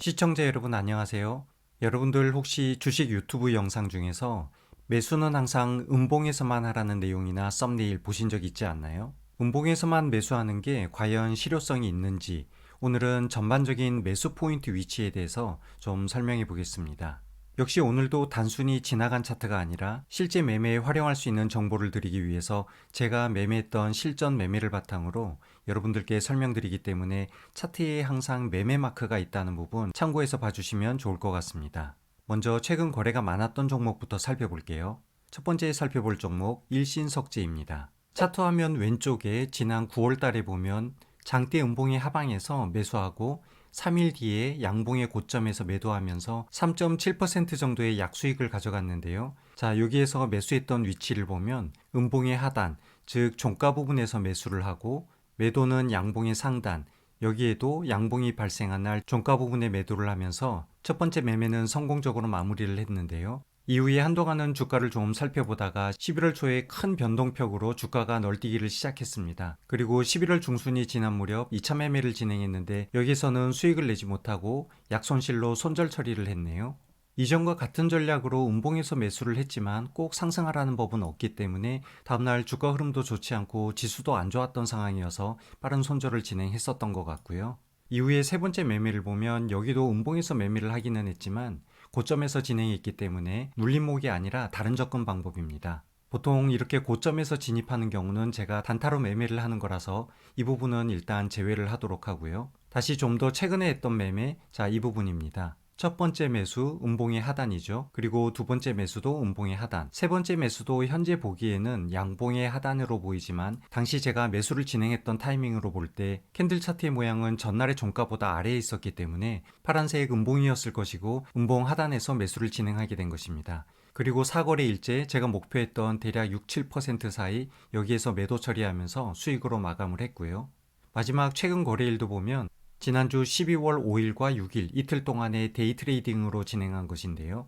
시청자 여러분 안녕하세요. 여러분들 혹시 주식 유튜브 영상 중에서 매수는 항상 음봉에서만 하라는 내용이나 썸네일 보신 적 있지 않나요? 음봉에서만 매수하는 게 과연 실효성이 있는지 오늘은 전반적인 매수 포인트 위치에 대해서 좀 설명해 보겠습니다. 역시 오늘도 단순히 지나간 차트가 아니라 실제 매매에 활용할 수 있는 정보를 드리기 위해서 제가 매매했던 실전 매매를 바탕으로 여러분들께 설명드리기 때문에 차트에 항상 매매 마크가 있다는 부분 참고해서 봐주시면 좋을 것 같습니다. 먼저 최근 거래가 많았던 종목부터 살펴볼게요. 첫 번째 살펴볼 종목 일신석재입니다. 차트 화면 왼쪽에 지난 9월 달에 보면 장대 음봉의 하방에서 매수하고 3일 뒤에 양봉의 고점에서 매도하면서 3.7% 정도의 약수익을 가져갔는데요. 자, 여기에서 매수했던 위치를 보면 음봉의 하단, 즉 종가 부분에서 매수를 하고 매도는 양봉의 상단, 여기에도 양봉이 발생한 날 종가 부분에 매도를 하면서 첫 번째 매매는 성공적으로 마무리를 했는데요. 이후에 한동안은 주가를 좀 살펴보다가 11월 초에 큰 변동폭으로 주가가 널뛰기를 시작했습니다. 그리고 11월 중순이 지난 무렵 2차 매매를 진행했는데 여기서는 수익을 내지 못하고 약손실로 손절 처리를 했네요. 이전과 같은 전략으로 음봉에서 매수를 했지만 꼭 상승하라는 법은 없기 때문에 다음날 주가 흐름도 좋지 않고 지수도 안 좋았던 상황이어서 빠른 손절을 진행했었던 것 같고요. 이후에 세 번째 매매를 보면 여기도 음봉에서 매매를 하기는 했지만 고점에서 진행했기 때문에 눌림목이 아니라 다른 접근 방법입니다. 보통 이렇게 고점에서 진입하는 경우는 제가 단타로 매매를 하는 거라서 이 부분은 일단 제외를 하도록 하고요. 다시 좀 더 최근에 했던 매매, 자, 이 부분입니다. 첫 번째 매수 음봉의 하단이죠. 그리고 두 번째 매수도 음봉의 하단. 세 번째 매수도 현재 보기에는 양봉의 하단으로 보이지만 당시 제가 매수를 진행했던 타이밍으로 볼 때 캔들 차트의 모양은 전날의 종가보다 아래에 있었기 때문에 파란색 음봉이었을 것이고 음봉 하단에서 매수를 진행하게 된 것입니다. 그리고 사거래일째 제가 목표했던 대략 6, 7% 사이 여기에서 매도 처리하면서 수익으로 마감을 했고요. 마지막 최근 거래일도 보면 지난주 12월 5일과 6일 이틀 동안의 데이 트레이딩으로 진행한 것인데요.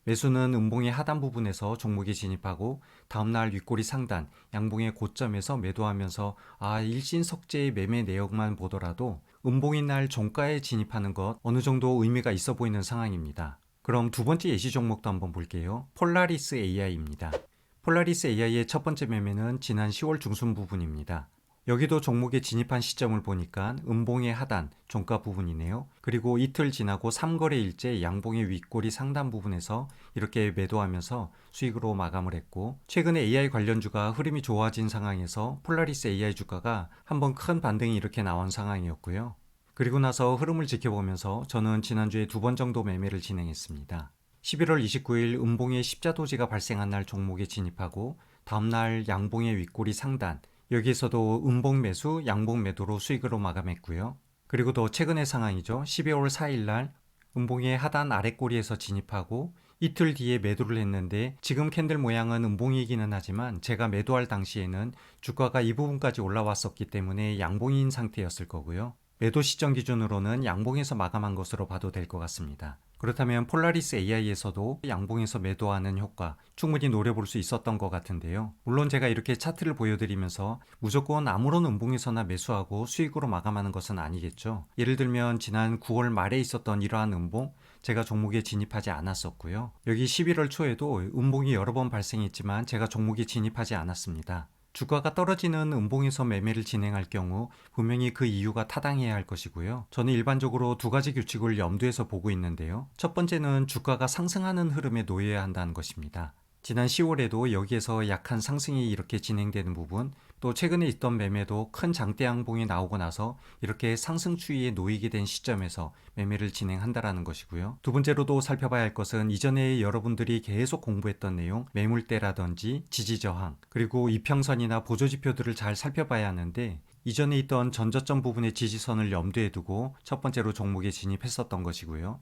매수는 음봉의 하단 부분에서 종목에 진입하고 다음날 윗꼬리 상단, 양봉의 고점에서 매도하면서 일신석재의 매매 내역만 보더라도 음봉인 날 종가에 진입하는 것 어느 정도 의미가 있어 보이는 상황입니다. 그럼 두 번째 예시 종목도 한번 볼게요. 폴라리스 AI입니다. 폴라리스 AI의 첫 번째 매매는 지난 10월 중순 부분입니다. 여기도 종목에 진입한 시점을 보니까 음봉의 하단, 종가 부분이네요. 그리고 이틀 지나고 3거래일째 양봉의 윗꼬리 상단 부분에서 이렇게 매도하면서 수익으로 마감을 했고 최근에 AI 관련주가 흐름이 좋아진 상황에서 폴라리스 AI 주가가 한번 큰 반등이 이렇게 나온 상황이었고요. 그리고 나서 흐름을 지켜보면서 저는 지난주에 두 번 정도 매매를 진행했습니다. 11월 29일 음봉의 십자도지가 발생한 날 종목에 진입하고 다음날 양봉의 윗꼬리 상단, 여기에서도 음봉 매수, 양봉 매도로 수익으로 마감했고요. 그리고 더 최근의 상황이죠. 12월 4일 날 음봉의 하단 아랫꼬리에서 진입하고 이틀 뒤에 매도를 했는데 지금 캔들 모양은 음봉이기는 하지만 제가 매도할 당시에는 주가가 이 부분까지 올라왔었기 때문에 양봉인 상태였을 거고요. 매도 시점 기준으로는 양봉에서 마감한 것으로 봐도 될 것 같습니다. 그렇다면 폴라리스 AI에서도 양봉에서 매도하는 효과 충분히 노려볼 수 있었던 것 같은데요. 물론 제가 이렇게 차트를 보여드리면서 무조건 아무런 음봉에서나 매수하고 수익으로 마감하는 것은 아니겠죠. 예를 들면 지난 9월 말에 있었던 이러한 음봉 제가 종목에 진입하지 않았었고요. 여기 11월 초에도 음봉이 여러 번 발생했지만 제가 종목에 진입하지 않았습니다. 주가가 떨어지는 음봉에서 매매를 진행할 경우 분명히 그 이유가 타당해야 할 것이고요. 저는 일반적으로 두 가지 규칙을 염두에서 보고 있는데요. 첫 번째는 주가가 상승하는 흐름에 놓여야 한다는 것입니다. 지난 10월에도 여기에서 약한 상승이 이렇게 진행되는 부분, 또 최근에 있던 매매도 큰 장대 양봉이 나오고 나서 이렇게 상승 추이에 놓이게 된 시점에서 매매를 진행한다라는 것이고요. 두 번째로도 살펴봐야 할 것은 이전에 여러분들이 계속 공부했던 내용, 매물대라든지 지지저항, 그리고 이평선이나 보조지표들을 잘 살펴봐야 하는데 이전에 있던 전저점 부분의 지지선을 염두에 두고 첫 번째로 종목에 진입했었던 것이고요.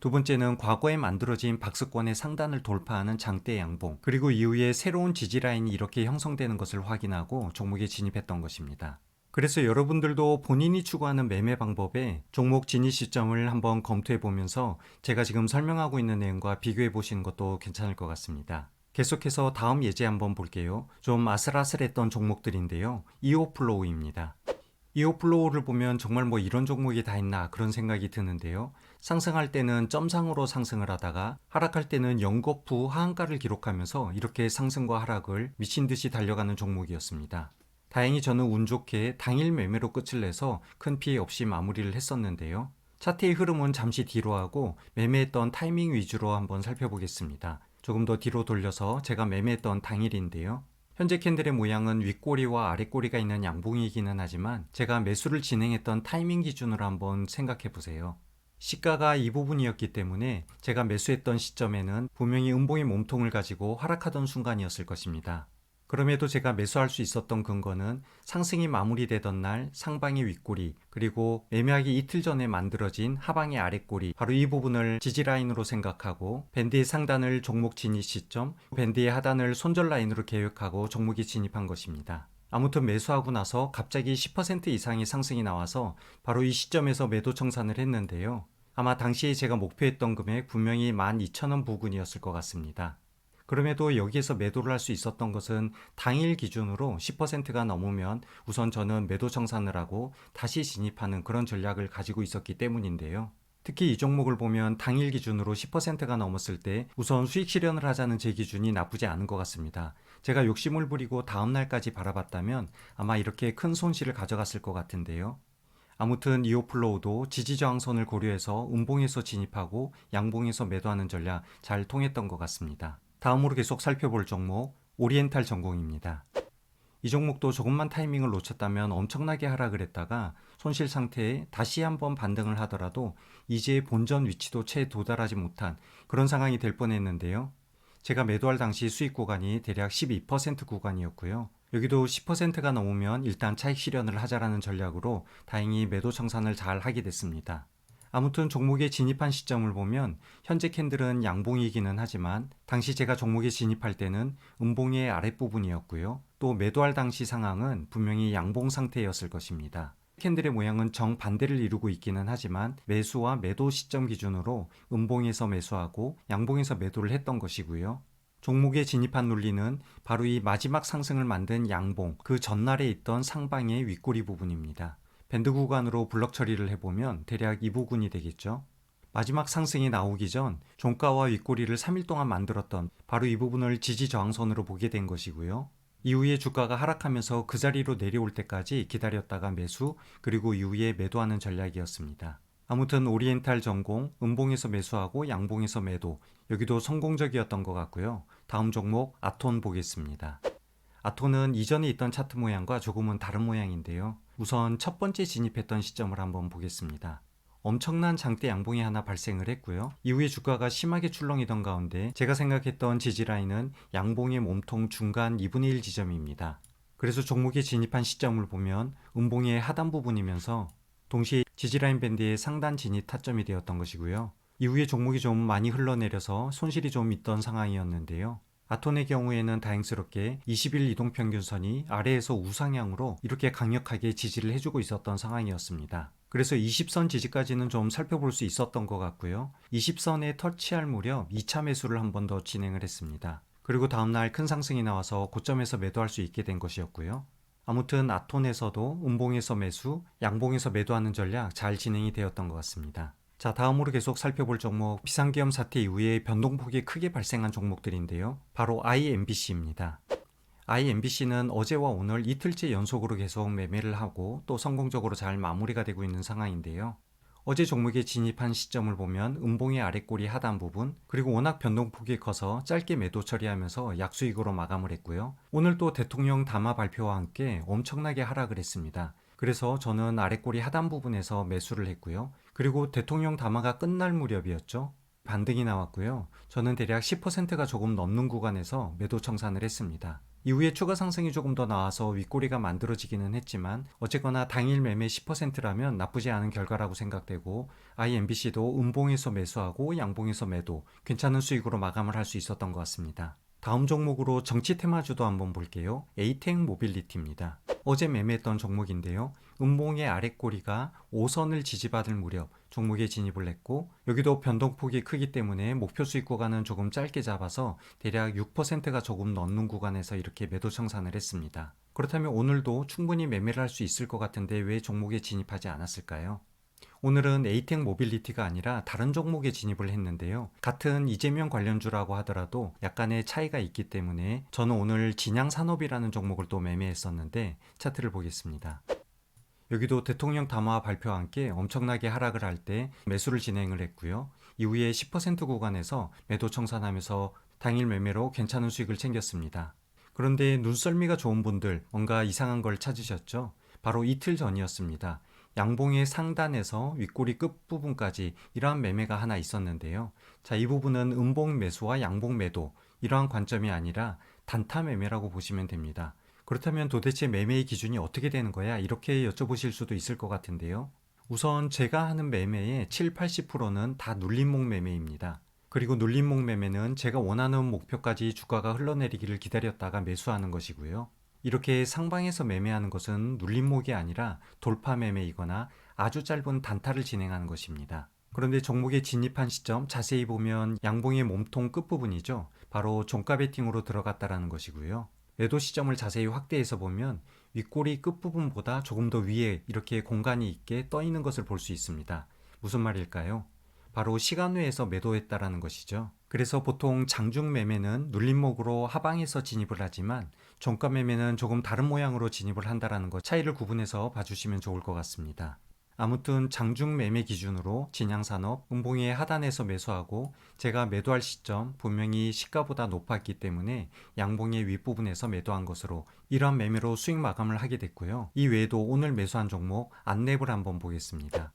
두 번째는 과거에 만들어진 박스권의 상단을 돌파하는 장대 양봉, 그리고 이후에 새로운 지지 라인이 이렇게 형성되는 것을 확인하고 종목에 진입했던 것입니다. 그래서 여러분들도 본인이 추구하는 매매 방법에 종목 진입 시점을 한번 검토해 보면서 제가 지금 설명하고 있는 내용과 비교해 보시는 것도 괜찮을 것 같습니다. 계속해서 다음 예제 한번 볼게요. 좀 아슬아슬했던 종목들인데요. 이오플로우입니다. 이오플로우를 보면 정말 뭐 이런 종목이 다 있나 그런 생각이 드는데요. 상승할 때는 점상으로 상승을 하다가 하락할 때는 연거푸 하한가를 기록하면서 이렇게 상승과 하락을 미친 듯이 달려가는 종목이었습니다. 다행히 저는 운 좋게 당일 매매로 끝을 내서 큰 피해 없이 마무리를 했었는데요. 차트의 흐름은 잠시 뒤로 하고 매매했던 타이밍 위주로 한번 살펴보겠습니다. 조금 더 뒤로 돌려서 제가 매매했던 당일인데요. 현재 캔들의 모양은 윗꼬리와 아랫꼬리가 있는 양봉이기는 하지만 제가 매수를 진행했던 타이밍 기준으로 한번 생각해 보세요. 시가가 이 부분이었기 때문에 제가 매수했던 시점에는 분명히 음봉의 몸통을 가지고 하락하던 순간이었을 것입니다. 그럼에도 제가 매수할 수 있었던 근거는 상승이 마무리되던 날 상방의 윗꼬리, 그리고 매매하기 이틀 전에 만들어진 하방의 아랫꼬리, 바로 이 부분을 지지라인으로 생각하고 밴드의 상단을 종목 진입 시점, 밴드의 하단을 손절 라인으로 계획하고 종목에 진입한 것입니다. 아무튼 매수하고 나서 갑자기 10% 이상의 상승이 나와서 바로 이 시점에서 매도 청산을 했는데요. 아마 당시에 제가 목표했던 금액 분명히 12,000원 부근이었을 것 같습니다. 그럼에도 여기에서 매도를 할 수 있었던 것은 당일 기준으로 10%가 넘으면 우선 저는 매도 청산을 하고 다시 진입하는 그런 전략을 가지고 있었기 때문인데요. 특히 이 종목을 보면 당일 기준으로 10%가 넘었을 때 우선 수익 실현을 하자는 제 기준이 나쁘지 않은 것 같습니다. 제가 욕심을 부리고 다음 날까지 바라봤다면 아마 이렇게 큰 손실을 가져갔을 것 같은데요. 아무튼 이오플로우도 지지저항선을 고려해서 음봉에서 진입하고 양봉에서 매도하는 전략 잘 통했던 것 같습니다. 다음으로 계속 살펴볼 종목 오리엔탈 전공입니다. 이 종목도 조금만 타이밍을 놓쳤다면 엄청나게 하락을 했다가 손실 상태에 다시 한번 반등을 하더라도 이제 본전 위치도 채 도달하지 못한 그런 상황이 될 뻔했는데요. 제가 매도할 당시 수익 구간이 대략 12% 구간이었고요. 여기도 10%가 넘으면 일단 차익 실현을 하자라는 전략으로 다행히 매도 청산을 잘 하게 됐습니다. 아무튼 종목에 진입한 시점을 보면 현재 캔들은 양봉이기는 하지만 당시 제가 종목에 진입할 때는 음봉의 아랫부분이었고요. 또 매도할 당시 상황은 분명히 양봉 상태였을 것입니다. 캔들의 모양은 정반대를 이루고 있기는 하지만 매수와 매도 시점 기준으로 음봉에서 매수하고 양봉에서 매도를 했던 것이고요. 종목에 진입한 논리는 바로 이 마지막 상승을 만든 양봉, 그 전날에 있던 상방의 윗꼬리 부분입니다. 밴드 구간으로 블럭 처리를 해보면 대략 이 부분이 되겠죠. 마지막 상승이 나오기 전 종가와 윗꼬리를 3일 동안 만들었던 바로 이 부분을 지지 저항선으로 보게 된 것이고요. 이후에 주가가 하락하면서 그 자리로 내려올 때까지 기다렸다가 매수, 그리고 이후에 매도하는 전략이었습니다. 아무튼 오리엔탈 전공, 음봉에서 매수하고 양봉에서 매도, 여기도 성공적이었던 것 같고요. 다음 종목 아톤 보겠습니다. 아톤은 이전에 있던 차트 모양과 조금은 다른 모양인데요. 우선 첫 번째 진입했던 시점을 한번 보겠습니다. 엄청난 장대 양봉이 하나 발생을 했고요. 이후에 주가가 심하게 출렁이던 가운데 제가 생각했던 지지라인은 양봉의 몸통 중간 2분의 1 지점입니다. 그래서 종목에 진입한 시점을 보면 음봉의 하단 부분이면서 동시에 지지라인 밴드의 상단 진입 타점이 되었던 것이고요. 이후에 종목이 좀 많이 흘러내려서 손실이 좀 있던 상황이었는데요. 아톤의 경우에는 다행스럽게 20일 이동평균선이 아래에서 우상향으로 이렇게 강력하게 지지를 해주고 있었던 상황이었습니다. 그래서 20선 지지까지는 좀 살펴볼 수 있었던 것 같고요. 20선에 터치할 무렵 2차 매수를 한 번 더 진행을 했습니다. 그리고 다음날 큰 상승이 나와서 고점에서 매도할 수 있게 된 것이었고요. 아무튼 아톤에서도 음봉에서 매수, 양봉에서 매도하는 전략 잘 진행이 되었던 것 같습니다. 자, 다음으로 계속 살펴볼 종목 비상계엄 사태 이후에 변동폭이 크게 발생한 종목들인데요. 바로 IMBC입니다. IMBC는 어제와 오늘 이틀째 연속으로 계속 매매를 하고 또 성공적으로 잘 마무리가 되고 있는 상황인데요. 어제 종목에 진입한 시점을 보면 음봉의 아랫꼬리 하단 부분, 그리고 워낙 변동폭이 커서 짧게 매도 처리하면서 약수익으로 마감을 했고요. 오늘 또 대통령 담화 발표와 함께 엄청나게 하락을 했습니다. 그래서 저는 아랫꼬리 하단 부분에서 매수를 했고요. 그리고 대통령 담화가 끝날 무렵이었죠. 반등이 나왔고요. 저는 대략 10%가 조금 넘는 구간에서 매도 청산을 했습니다. 이후에 추가 상승이 조금 더 나와서 윗꼬리가 만들어지기는 했지만 어쨌거나 당일 매매 10%라면 나쁘지 않은 결과라고 생각되고 IMBC도 음봉에서 매수하고 양봉에서 매도, 괜찮은 수익으로 마감을 할 수 있었던 것 같습니다. 다음 종목으로 정치 테마주도 한번 볼게요. 에이텍 모빌리티입니다. 어제 매매했던 종목인데요. 음봉의 아랫꼬리가 5선을 지지받을 무렵 종목에 진입을 했고, 여기도 변동폭이 크기 때문에 목표 수익 구간은 조금 짧게 잡아서 대략 6%가 조금 넘는 구간에서 이렇게 매도 청산을 했습니다. 그렇다면 오늘도 충분히 매매를 할 수 있을 것 같은데 왜 종목에 진입하지 않았을까요? 오늘은 에이텍 모빌리티가 아니라 다른 종목에 진입을 했는데요. 같은 이재명 관련주라고 하더라도 약간의 차이가 있기 때문에 저는 오늘 진양산업이라는 종목을 또 매매했었는데, 차트를 보겠습니다. 여기도 대통령 담화 발표와 함께 엄청나게 하락을 할 때 매수를 진행을 했고요. 이후에 10% 구간에서 매도 청산하면서 당일 매매로 괜찮은 수익을 챙겼습니다. 그런데 눈썰미가 좋은 분들 뭔가 이상한 걸 찾으셨죠? 바로 이틀 전이었습니다. 양봉의 상단에서 윗꼬리 끝부분까지 이러한 매매가 하나 있었는데요. 자, 이 부분은 음봉 매수와 양봉 매도, 이러한 관점이 아니라 단타 매매라고 보시면 됩니다. 그렇다면 도대체 매매의 기준이 어떻게 되는 거야? 이렇게 여쭤보실 수도 있을 것 같은데요. 우선 제가 하는 매매의 7, 80%는 다 눌림목 매매입니다. 그리고 눌림목 매매는 제가 원하는 목표까지 주가가 흘러내리기를 기다렸다가 매수하는 것이고요. 이렇게 상방에서 매매하는 것은 눌림목이 아니라 돌파 매매이거나 아주 짧은 단타를 진행하는 것입니다. 그런데 종목에 진입한 시점 자세히 보면 양봉의 몸통 끝부분이죠. 바로 종가 베팅으로 들어갔다라는 것이고요. 매도 시점을 자세히 확대해서 보면 윗꼬리 끝부분보다 조금 더 위에 이렇게 공간이 있게 떠 있는 것을 볼 수 있습니다. 무슨 말일까요? 바로 시간외에서 매도했다라는 것이죠. 그래서 보통 장중 매매는 눌림목으로 하방에서 진입을 하지만 종가 매매는 조금 다른 모양으로 진입을 한다라는 것, 차이를 구분해서 봐주시면 좋을 것 같습니다. 아무튼 장중 매매 기준으로 진양산업, 음봉의 하단에서 매수하고 제가 매도할 시점 분명히 시가보다 높았기 때문에 양봉의 윗부분에서 매도한 것으로 이러한 매매로 수익 마감을 하게 됐고요. 이 외에도 오늘 매수한 종목 안랩을 한번 보겠습니다.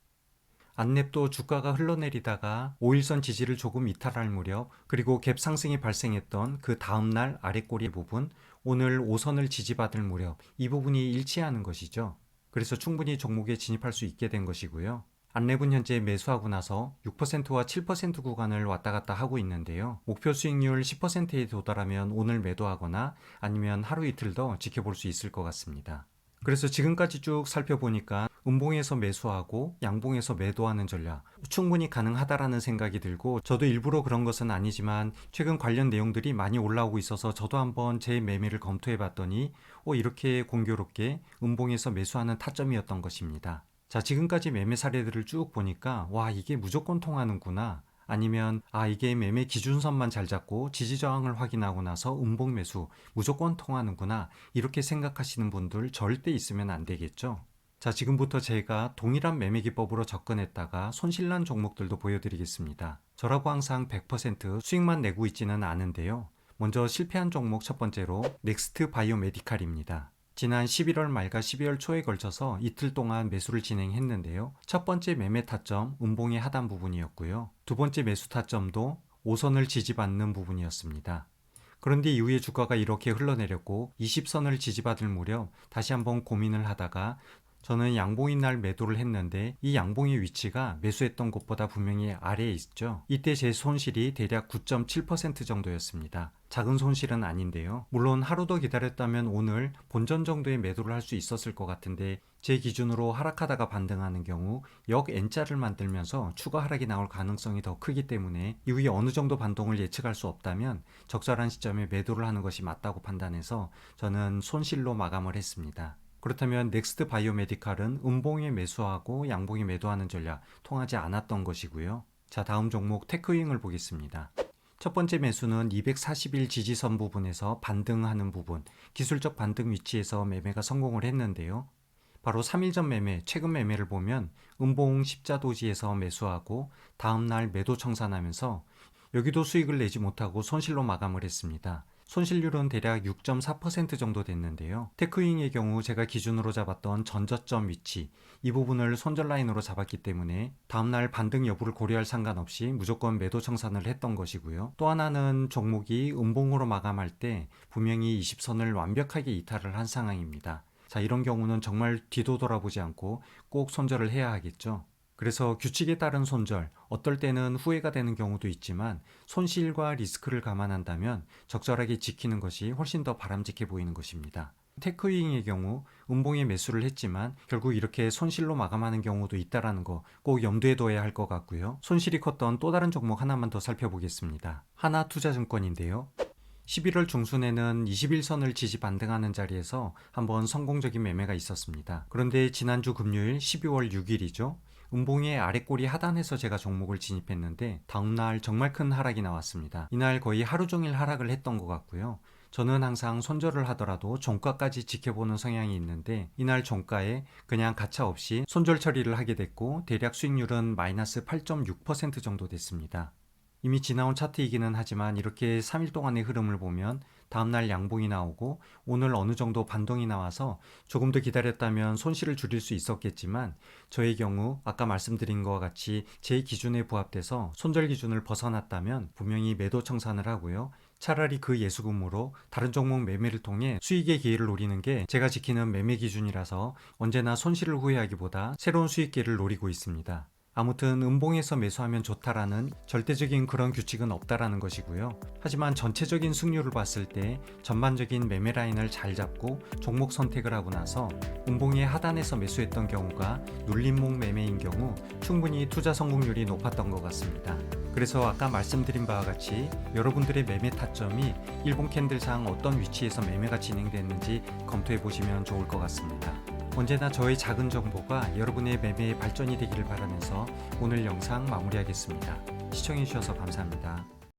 안랩도 주가가 흘러내리다가 5일선 지지를 조금 이탈할 무렵, 그리고 갭 상승이 발생했던 그 다음날 아랫꼬리 부분, 오늘 5선을 지지받을 무렵 이 부분이 일치하는 것이죠. 그래서 충분히 종목에 진입할 수 있게 된 것이고요. 안랩은 현재 매수하고 나서 6%와 7% 구간을 왔다 갔다 하고 있는데요. 목표 수익률 10%에 도달하면 오늘 매도하거나 아니면 하루 이틀 더 지켜볼 수 있을 것 같습니다. 그래서 지금까지 쭉 살펴보니까 음봉에서 매수하고 양봉에서 매도하는 전략 충분히 가능하다라는 생각이 들고, 저도 일부러 그런 것은 아니지만 최근 관련 내용들이 많이 올라오고 있어서 저도 한번 제 매매를 검토해 봤더니 이렇게 공교롭게 음봉에서 매수하는 타점이었던 것입니다. 자, 지금까지 매매 사례들을 쭉 보니까 와, 이게 무조건 통하는구나, 아니면 이게 매매 기준선만 잘 잡고 지지저항을 확인하고 나서 음봉 매수 무조건 통하는구나, 이렇게 생각하시는 분들 절대 있으면 안 되겠죠. 자, 지금부터 제가 동일한 매매 기법으로 접근했다가 손실난 종목들도 보여드리겠습니다. 저라고 항상 100% 수익만 내고 있지는 않은데요. 먼저 실패한 종목 첫 번째로 넥스트 바이오메디칼입니다. 지난 11월 말과 12월 초에 걸쳐서 이틀 동안 매수를 진행했는데요. 첫 번째 매매 타점 음봉의 하단 부분이었고요. 두 번째 매수 타점도 5선을 지지받는 부분이었습니다. 그런데 이후에 주가가 이렇게 흘러내렸고 20선을 지지받을 무렵 다시 한번 고민을 하다가 저는 양봉인 날 매도를 했는데 이 양봉의 위치가 매수했던 곳보다 분명히 아래에 있죠. 이때 제 손실이 대략 9.7% 정도였습니다. 작은 손실은 아닌데요. 물론 하루 더 기다렸다면 오늘 본전 정도의 매도를 할 수 있었을 것 같은데 제 기준으로 하락하다가 반등하는 경우 역 N자를 만들면서 추가 하락이 나올 가능성이 더 크기 때문에 이후에 어느 정도 반동을 예측할 수 없다면 적절한 시점에 매도를 하는 것이 맞다고 판단해서 저는 손실로 마감을 했습니다. 그렇다면 넥스트 바이오메디칼은 음봉에 매수하고 양봉에 매도하는 전략 통하지 않았던 것이고요. 자, 다음 종목 테크윙을 보겠습니다. 첫 번째 매수는 240일 지지선 부분에서 반등하는 부분, 기술적 반등 위치에서 매매가 성공을 했는데요. 바로 3일 전 매매, 최근 매매를 보면 음봉 십자도지에서 매수하고 다음날 매도 청산하면서 여기도 수익을 내지 못하고 손실로 마감을 했습니다. 손실률은 대략 6.4% 정도 됐는데요. 테크윙의 경우 제가 기준으로 잡았던 전저점 위치, 이 부분을 손절 라인으로 잡았기 때문에 다음날 반등 여부를 고려할 상관없이 무조건 매도 청산을 했던 것이고요. 또 하나는 종목이 음봉으로 마감할 때 분명히 20선을 완벽하게 이탈을 한 상황입니다. 자, 이런 경우는 정말 뒤도 돌아보지 않고 꼭 손절을 해야 하겠죠. 그래서 규칙에 따른 손절, 어떨 때는 후회가 되는 경우도 있지만 손실과 리스크를 감안한다면 적절하게 지키는 것이 훨씬 더 바람직해 보이는 것입니다. 테크윙의 경우 음봉에 매수를 했지만 결국 이렇게 손실로 마감하는 경우도 있다는 거 꼭 염두에 둬야 할 것 같고요. 손실이 컸던 또 다른 종목 하나만 더 살펴보겠습니다. 하나투자증권인데요. 11월 중순에는 21선을 지지 반등하는 자리에서 한번 성공적인 매매가 있었습니다. 그런데 지난주 금요일 12월 6일이죠. 음봉의 아랫골이 하단해서 제가 종목을 진입했는데 다음날 정말 큰 하락이 나왔습니다. 이날 거의 하루 종일 하락을 했던 것 같고요. 저는 항상 손절을 하더라도 종가까지 지켜보는 성향이 있는데 이날 종가에 그냥 가차 없이 손절 처리를 하게 됐고 대략 수익률은 마이너스 8.6% 정도 됐습니다. 이미 지나온 차트이기는 하지만 이렇게 3일 동안의 흐름을 보면 다음날 양봉이 나오고 오늘 어느 정도 반동이 나와서 조금 더 기다렸다면 손실을 줄일 수 있었겠지만 저의 경우 아까 말씀드린 것과 같이 제 기준에 부합돼서 손절 기준을 벗어났다면 분명히 매도 청산을 하고요. 차라리 그 예수금으로 다른 종목 매매를 통해 수익의 기회를 노리는 게 제가 지키는 매매 기준이라서 언제나 손실을 후회하기보다 새로운 수익 기회를 노리고 있습니다. 아무튼 음봉에서 매수하면 좋다라는 절대적인 그런 규칙은 없다라는 것이고요. 하지만 전체적인 승률을 봤을 때 전반적인 매매 라인을 잘 잡고 종목 선택을 하고 나서 음봉의 하단에서 매수했던 경우가 눌림목 매매인 경우 충분히 투자 성공률이 높았던 것 같습니다. 그래서 아까 말씀드린 바와 같이 여러분들의 매매 타점이 일봉 캔들상 어떤 위치에서 매매가 진행됐는지 검토해 보시면 좋을 것 같습니다. 언제나 저의 작은 정보가 여러분의 매매의 발전이 되기를 바라면서 오늘 영상 마무리하겠습니다. 시청해주셔서 감사합니다.